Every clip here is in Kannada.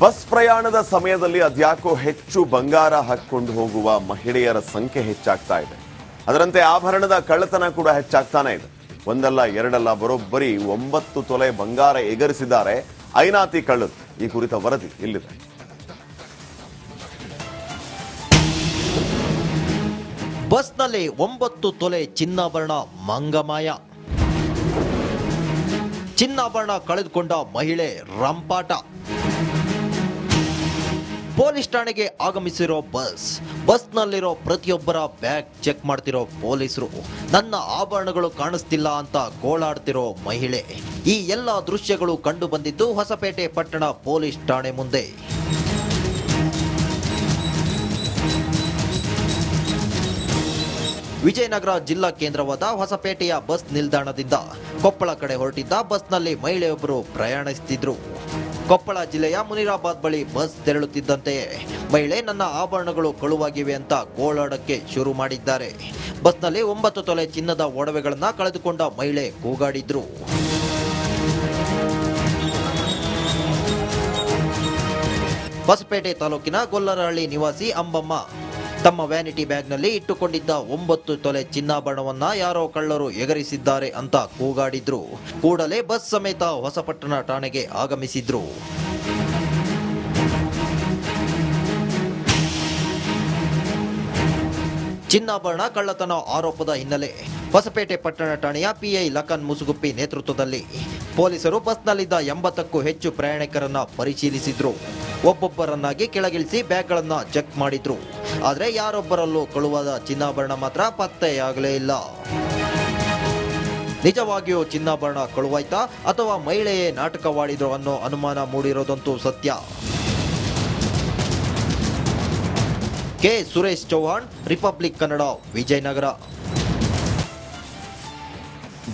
ಬಸ್ ಪ್ರಯಾಣದ ಸಮಯದಲ್ಲಿ ಅದ್ಯಾಕೋ ಹೆಚ್ಚು ಬಂಗಾರ ಹಾಕಿಕೊಂಡು ಹೋಗುವ ಮಹಿಳೆಯರ ಸಂಖ್ಯೆ ಹೆಚ್ಚಾಗ್ತಾ ಇದೆ. ಅದರಂತೆ ಆಭರಣದ ಕಳ್ಳತನ ಕೂಡ ಹೆಚ್ಚಾಗ್ತಾನೆ ಇದೆ. ಒಂದಲ್ಲ ಎರಡಲ್ಲ ಬರೋಬ್ಬರಿ 9 ತೊಲೆ ಬಂಗಾರ ಎಗರಿಸಿದ್ದಾರೆ ಐನಾತಿ ಕಳ್ಳರು. ಈ ಕುರಿತ ವರದಿ ಇಲ್ಲಿದೆ. ಬಸ್ನಲ್ಲಿ 9 ತೊಲೆ ಚಿನ್ನಾಭರಣ ಮಂಗಮಾಯ. ಚಿನ್ನಾಭರಣ ಕಳೆದುಕೊಂಡ ಮಹಿಳೆ ರಂಪಾಟ. ಪೊಲೀಸ್ ಠಾಣೆಗೆ ಆಗಮಿಸಿರೋ ಬಸ್ನಲ್ಲಿರೋ ಪ್ರತಿಯೊಬ್ಬರ ಬ್ಯಾಗ್ ಚೆಕ್ ಮಾಡ್ತಿರೋ ಪೊಲೀಸರು. ನನ್ನ ಆಭರಣಗಳು ಕಾಣಿಸ್ತಿಲ್ಲ ಅಂತ ಗೋಳಾಡ್ತಿರೋ ಮಹಿಳೆ. ಈ ಎಲ್ಲ ದೃಶ್ಯಗಳು ಕಂಡು ಬಂದಿದ್ದು ಹೊಸಪೇಟೆ ಪಟ್ಟಣ ಪೊಲೀಸ್ ಠಾಣೆ ಮುಂದೆ. ವಿಜಯನಗರ ಜಿಲ್ಲಾ ಕೇಂದ್ರವಾದ ಹೊಸಪೇಟೆಯ ಬಸ್ ನಿಲ್ದಾಣದಿಂದ ಕೊಪ್ಪಳ ಕಡೆ ಹೊರಟಿದ್ದ ಬಸ್ನಲ್ಲಿ ಮಹಿಳೆಯೊಬ್ಬರು ಪ್ರಯಾಣಿಸುತ್ತಿದ್ರು. ಕೊಪ್ಪಳ ಜಿಲ್ಲೆಯ ಮುನಿರಾಬಾದ್ ಬಳಿ ಬಸ್ ತೆರಳುತ್ತಿದ್ದಂತೆಯೇ ಮಹಿಳೆ ನನ್ನ ಆಭರಣಗಳು ಕಳುವಾಗಿವೆ ಅಂತ ಗೋಳಾಡಕ್ಕೆ ಶುರು ಮಾಡಿದ್ದಾರೆ. ಬಸ್ನಲ್ಲಿ 9 ತೊಲೆ ಚಿನ್ನದ ಒಡವೆಗಳನ್ನ ಕಳೆದುಕೊಂಡ ಮಹಿಳೆ ಕೂಗಾಡಿದ್ರು. ಹೊಸಪೇಟೆ ತಾಲೂಕಿನ ಗೊಲ್ಲರಹಳ್ಳಿ ನಿವಾಸಿ ಅಂಬಮ್ಮ ತಮ್ಮ ವ್ಯಾನಿಟಿ ಬ್ಯಾಗ್ನಲ್ಲಿ ಇಟ್ಟುಕೊಂಡಿದ್ದ 9 ತೊಲೆ ಚಿನ್ನಾಭರಣವನ್ನ ಯಾರೋ ಕಳ್ಳರು ಎಗರಿಸಿದ್ದಾರೆ ಅಂತ ಕೂಗಾಡಿದ್ರು. ಕೂಡಲೇ ಬಸ್ ಸಮೇತ ಹೊಸಪಟ್ಟಣ ಠಾಣೆಗೆ ಆಗಮಿಸಿದ್ರು. ಚಿನ್ನಾಭರಣ ಕಳ್ಳತನ ಆರೋಪದ ಹಿನ್ನೆಲೆ ಹೊಸಪೇಟೆ ಪಟ್ಟಣ ಠಾಣೆಯ ಪಿಐ ಲಖನ್ ಮುಸುಗುಪ್ಪಿ ನೇತೃತ್ವದಲ್ಲಿ ಪೊಲೀಸರು ಬಸ್ನಲ್ಲಿದ್ದ 80ಕ್ಕೂ ಹೆಚ್ಚು ಪ್ರಯಾಣಿಕರನ್ನ ಪರಿಶೀಲಿಸಿದ್ರು. ಒಬ್ಬೊಬ್ಬರನ್ನಾಗಿ ಕೆಳಗಿಳಿಸಿ ಬ್ಯಾಗ್ಗಳನ್ನ ಚೆಕ್ ಮಾಡಿದ್ರು. ಆದರೆ ಯಾರೊಬ್ಬರಲ್ಲೂ ಕಳುವಾದ ಚಿನ್ನಾಭರಣ ಮಾತ್ರ ಪತ್ತೆಯಾಗಲೇ ಇಲ್ಲ. ನಿಜವಾಗಿಯೂ ಚಿನ್ನಾಭರಣ ಕಳುವಾಯ್ತಾ ಅಥವಾ ಮಹಿಳೆಯೇ ನಾಟಕವಾಡಿದ್ರು ಅನ್ನೋ ಅನುಮಾನ ಮೂಡಿರೋದಂತೂ ಸತ್ಯ. K Suresh Chauhan, Republic Kannada, Vijayanagara.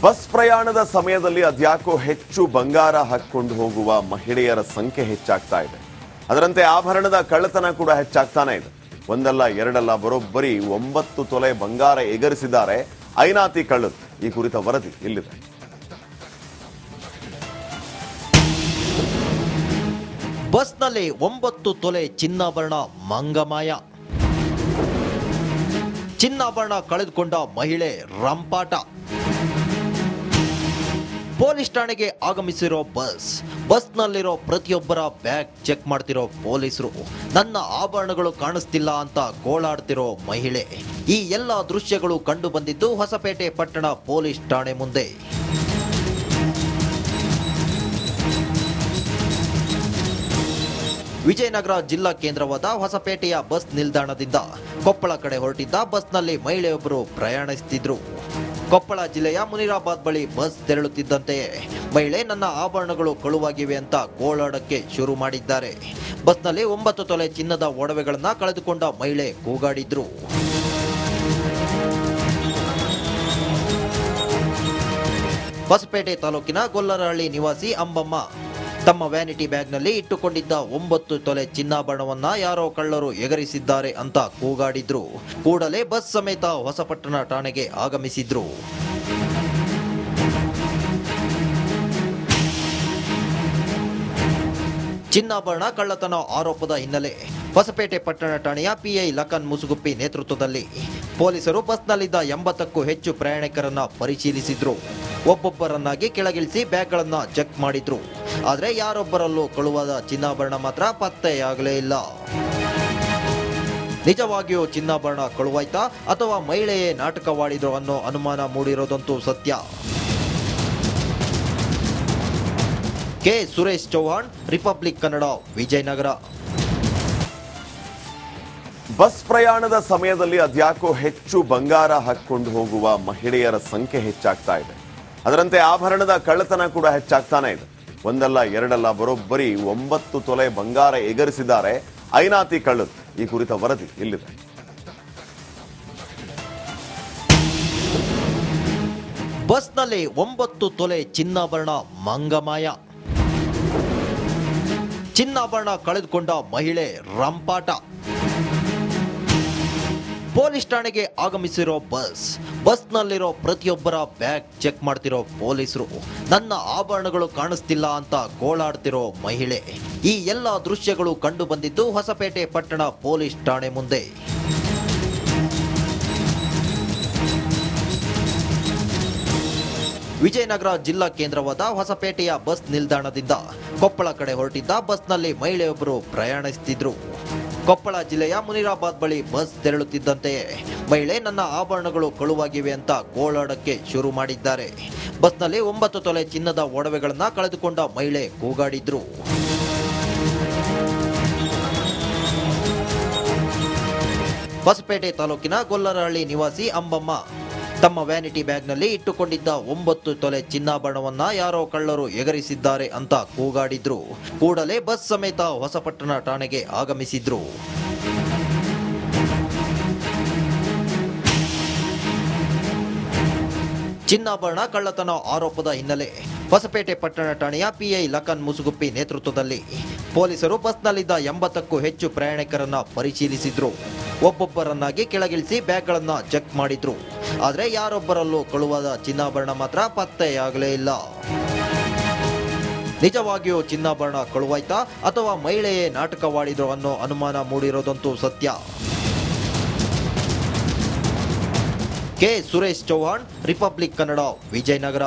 Bus ಪ್ರಯಾಣದ ಸಮಯದಲ್ಲಿ ಅದ್ಯಾಕೋ ಹೆಚ್ಚು ಬಂಗಾರ ಹಾಕಿಕೊಂಡು ಹೋಗುವ ಮಹಿಳೆಯರ ಸಂಖ್ಯೆ ಹೆಚ್ಚಾಗ್ತಾ ಇದೆ. ಅದರಂತೆ ಆಭರಣದ ಕಳ್ಳತನ ಕೂಡ ಹೆಚ್ಚಾಗ್ತಾನೆ ಇದೆ. ಒಂದಲ್ಲ ಎರಡಲ್ಲ ಬರೋಬ್ಬರಿ 9 ತೊಲೆ ಬಂಗಾರ ಎಗರಿಸಿದ್ದಾರೆ ಐನಾತಿ ಕಳ್ಳರು. ಈ ಕುರಿತ ವರದಿ ಇಲ್ಲಿದೆ. ಬಸ್ನಲ್ಲಿ 9 ತೊಲೆ ಚಿನ್ನಾಭರಣ ಮಂಗಮಾಯ. ಚಿನ್ನಾಭರಣ ಕಳೆದುಕೊಂಡ ಮಹಿಳೆ ರಂಪಾಟ. ಪೊಲೀಸ್ ಠಾಣೆಗೆ ಆಗಮಿಸಿರೋ ಬಸ್ನಲ್ಲಿರೋ ಪ್ರತಿಯೊಬ್ಬರ ಬ್ಯಾಗ್ ಚೆಕ್ ಮಾಡ್ತಿರೋ ಪೊಲೀಸರು. ನನ್ನ ಆಭರಣಗಳು ಕಾಣಿಸ್ತಿಲ್ಲ ಅಂತ ಗೋಳಾಡ್ತಿರೋ ಮಹಿಳೆ. ಈ ಎಲ್ಲ ದೃಶ್ಯಗಳು ಕಂಡು ಬಂದಿದ್ದು ಹೊಸಪೇಟೆ ಪಟ್ಟಣ ಪೊಲೀಸ್ ಠಾಣೆ ಮುಂದೆ. ವಿಜಯನಗರ ಜಿಲ್ಲಾ ಕೇಂದ್ರವಾದ ಹೊಸಪೇಟೆಯ ಬಸ್ ನಿಲ್ದಾಣದಿಂದ ಕೊಪ್ಪಳ ಕಡೆ ಹೊರಟಿದ್ದ ಬಸ್ನಲ್ಲಿ ಮಹಿಳೆಯೊಬ್ಬರು ಪ್ರಯಾಣಿಸುತ್ತಿದ್ರು. ಕೊಪ್ಪಳ ಜಿಲ್ಲೆಯ ಮುನಿರಾಬಾದ್ ಬಳಿ ಬಸ್ ತೆರಳುತ್ತಿದ್ದಂತೆಯೇ ಮಹಿಳೆ ನನ್ನ ಆಭರಣಗಳು ಕಳುವಾಗಿವೆ ಅಂತ ಗೋಳಾಡಕ್ಕೆ ಶುರು ಮಾಡಿದ್ದಾರೆ. ಬಸ್ನಲ್ಲಿ 9 ತೊಲೆ ಚಿನ್ನದ ಒಡವೆಗಳನ್ನ ಕಳೆದುಕೊಂಡ ಮಹಿಳೆ ಕೂಗಾಡಿದ್ರು. ಹೊಸಪೇಟೆ ತಾಲೂಕಿನ ಗೊಲ್ಲರಹಳ್ಳಿ ನಿವಾಸಿ ಅಂಬಮ್ಮ ತಮ್ಮ ವ್ಯಾನಿಟಿ ಬ್ಯಾಗ್ನಲ್ಲಿ ಇಟ್ಟುಕೊಂಡಿದ್ದ 9 ತೊಲೆ ಚಿನ್ನಾಭರಣವನ್ನ ಯಾರೋ ಕಳ್ಳರು ಎಗರಿಸಿದ್ದಾರೆ ಅಂತ ಕೂಗಾಡಿದ್ರು. ಕೂಡಲೇ ಬಸ್ ಸಮೇತ ಹೊಸಪಟ್ಟಣ ಠಾಣೆಗೆ ಆಗಮಿಸಿದ್ರು. ಚಿನ್ನಾಭರಣ ಕಳ್ಳತನ ಆರೋಪದ ಹಿನ್ನೆಲೆ ಹೊಸಪೇಟೆ ಪಟ್ಟಣ ಠಾಣೆಯ ಪಿಐ ಲಖನ್ ಮುಸುಗುಪ್ಪಿ ನೇತೃತ್ವದಲ್ಲಿ ಪೊಲೀಸರು ಬಸ್ನಲ್ಲಿದ್ದ 80ಕ್ಕೂ ಹೆಚ್ಚು ಪ್ರಯಾಣಿಕರನ್ನ ಪರಿಶೀಲಿಸಿದ್ರು. ಒಬ್ಬೊಬ್ಬರನ್ನಾಗಿ ಕೆಳಗಿಳಿಸಿ ಬ್ಯಾಗ್ಗಳನ್ನ ಚೆಕ್ ಮಾಡಿದ್ರು. ಆದರೆ ಯಾರೊಬ್ಬರಲ್ಲೂ ಕಳುವಾದ ಚಿನ್ನಾಭರಣ ಮಾತ್ರ ಪತ್ತೆಯಾಗಲೇ ಇಲ್ಲ. ನಿಜವಾಗಿಯೂ ಚಿನ್ನಾಭರಣ ಕಳುವಾಯ್ತಾ ಅಥವಾ ಮಹಿಳೆಯೇ ನಾಟಕವಾಡಿದ್ರು ಅನ್ನೋ ಅನುಮಾನ ಮೂಡಿರೋದಂತೂ ಸತ್ಯ. K Suresh Chauhan, Republic Kannada, Vijayanagara. Bus ಪ್ರಯಾಣದ ಸಮಯದಲ್ಲಿ ಅದ್ಯಾಕೋ ಹೆಚ್ಚು ಬಂಗಾರ ಹಾಕಿಕೊಂಡು ಹೋಗುವ ಮಹಿಳೆಯರ ಸಂಖ್ಯೆ ಹೆಚ್ಚಾಗ್ತಾ ಇದೆ. ಅದರಂತೆ ಆಭರಣದ ಕಳ್ಳತನ ಕೂಡ ಹೆಚ್ಚಾಗ್ತಾನೆ ಇದೆ. ಒಂದಲ್ಲ ಎರಡಲ್ಲ ಬರೋಬ್ಬರಿ 9 ತೊಲೆ ಬಂಗಾರ ಎಗರಿಸಿದ್ದಾರೆ ಐನಾತಿ ಕಳ್ಳರು. ಈ ಕುರಿತ ವರದಿ ಇಲ್ಲಿದೆ. ಬಸ್ನಲ್ಲಿ 9 ತೊಲೆ ಚಿನ್ನಾಭರಣ ಮಂಗಮಾಯ. ಚಿನ್ನಾಭರಣ ಕಳೆದುಕೊಂಡ ಮಹಿಳೆ ರಂಪಾಟ. ಪೊಲೀಸ್ ಠಾಣೆಗೆ ಆಗಮಿಸಿರೋ ಬಸ್ನಲ್ಲಿರೋ ಪ್ರತಿಯೊಬ್ಬರ ಬ್ಯಾಗ್ ಚೆಕ್ ಮಾಡ್ತಿರೋ ಪೊಲೀಸರು, ನನ್ನ ಆಭರಣಗಳು ಕಾಣಿಸ್ತಿಲ್ಲ ಅಂತ ಗೋಳಾಡ್ತಿರೋ ಮಹಿಳೆ, ಈ ಎಲ್ಲ ದೃಶ್ಯಗಳು ಕಂಡು ಬಂದಿದ್ದು ಹೊಸಪೇಟೆ ಪಟ್ಟಣ ಪೊಲೀಸ್ ಠಾಣೆ ಮುಂದೆ. ವಿಜಯನಗರ ಜಿಲ್ಲಾ ಕೇಂದ್ರವಾದ ಹೊಸಪೇಟೆಯ ಬಸ್ ನಿಲ್ದಾಣದಿಂದ ಕೊಪ್ಪಳ ಕಡೆ ಹೊರಟಿದ್ದ ಬಸ್ನಲ್ಲಿ ಮಹಿಳೆಯೊಬ್ಬರು ಪ್ರಯಾಣಿಸುತ್ತಿದ್ರು. ಕೊಪ್ಪಳ ಜಿಲ್ಲೆಯ ಮುನಿರಾಬಾದ್ ಬಳಿ ಬಸ್ ತೆರಳುತ್ತಿದ್ದಂತೆಯೇ ಮಹಿಳೆ ನನ್ನ ಆಭರಣಗಳು ಕಳುವಾಗಿವೆ ಅಂತ ಗೋಳಾಡಕ್ಕೆ ಶುರು ಮಾಡಿದ್ದಾರೆ. ಬಸ್ನಲ್ಲಿ 9 ತೊಲೆ ಚಿನ್ನದ ಒಡವೆಗಳನ್ನ ಕಳೆದುಕೊಂಡ ಮಹಿಳೆ ಕೂಗಾಡಿದ್ರು. ಹೊಸಪೇಟೆ ತಾಲೂಕಿನ ಗೊಲ್ಲರಹಳ್ಳಿ ನಿವಾಸಿ ಅಂಬಮ್ಮ ತಮ್ಮ ವ್ಯಾನಿಟಿ ಬ್ಯಾಗ್ನಲ್ಲಿ ಇಟ್ಟುಕೊಂಡಿದ್ದ 9 ತೊಲೆ ಚಿನ್ನಾಭರಣವನ್ನ ಯಾರೋ ಕಳ್ಳರು ಎಗರಿಸಿದ್ದಾರೆ ಅಂತ ಕೂಗಾಡಿದ್ರು. ಕೂಡಲೇ ಬಸ್ ಸಮೇತ ಹೊಸಪಟ್ಟಣ ಠಾಣೆಗೆ ಆಗಮಿಸಿದ್ರು. ಚಿನ್ನಾಭರಣ ಕಳ್ಳತನ ಆರೋಪದ ಹಿನ್ನೆಲೆ ಹೊಸಪೇಟೆ ಪಟ್ಟಣ ಠಾಣೆಯ ಪಿಐ ಲಖನ್ ಮುಸುಗುಪ್ಪಿ ನೇತೃತ್ವದಲ್ಲಿ ಪೊಲೀಸರು ಬಸ್ನಲ್ಲಿದ್ದ 80ಕ್ಕೂ ಹೆಚ್ಚು ಪ್ರಯಾಣಿಕರನ್ನ ಪರಿಶೀಲಿಸಿದ್ರು. ಒಬ್ಬೊಬ್ಬರನ್ನಾಗಿ ಕೆಳಗಿಳಿಸಿ ಬ್ಯಾಗ್ಗಳನ್ನ ಚೆಕ್ ಮಾಡಿದ್ರು. ಆದರೆ ಯಾರೊಬ್ಬರಲ್ಲೂ ಕಳುವಾದ ಚಿನ್ನಾಭರಣ ಮಾತ್ರ ಪತ್ತೆಯಾಗಲೇ ಇಲ್ಲ. ನಿಜವಾಗಿಯೂ ಚಿನ್ನಾಭರಣ ಕಳುವಾಯ್ತಾ ಅಥವಾ ಮಹಿಳೆಯೇ ನಾಟಕವಾಡಿದ್ರು ಅನ್ನೋ ಅನುಮಾನ ಮೂಡಿರೋದಂತೂ ಸತ್ಯ. K Suresh Chauhan, Republic Kannada, Vijayanagara.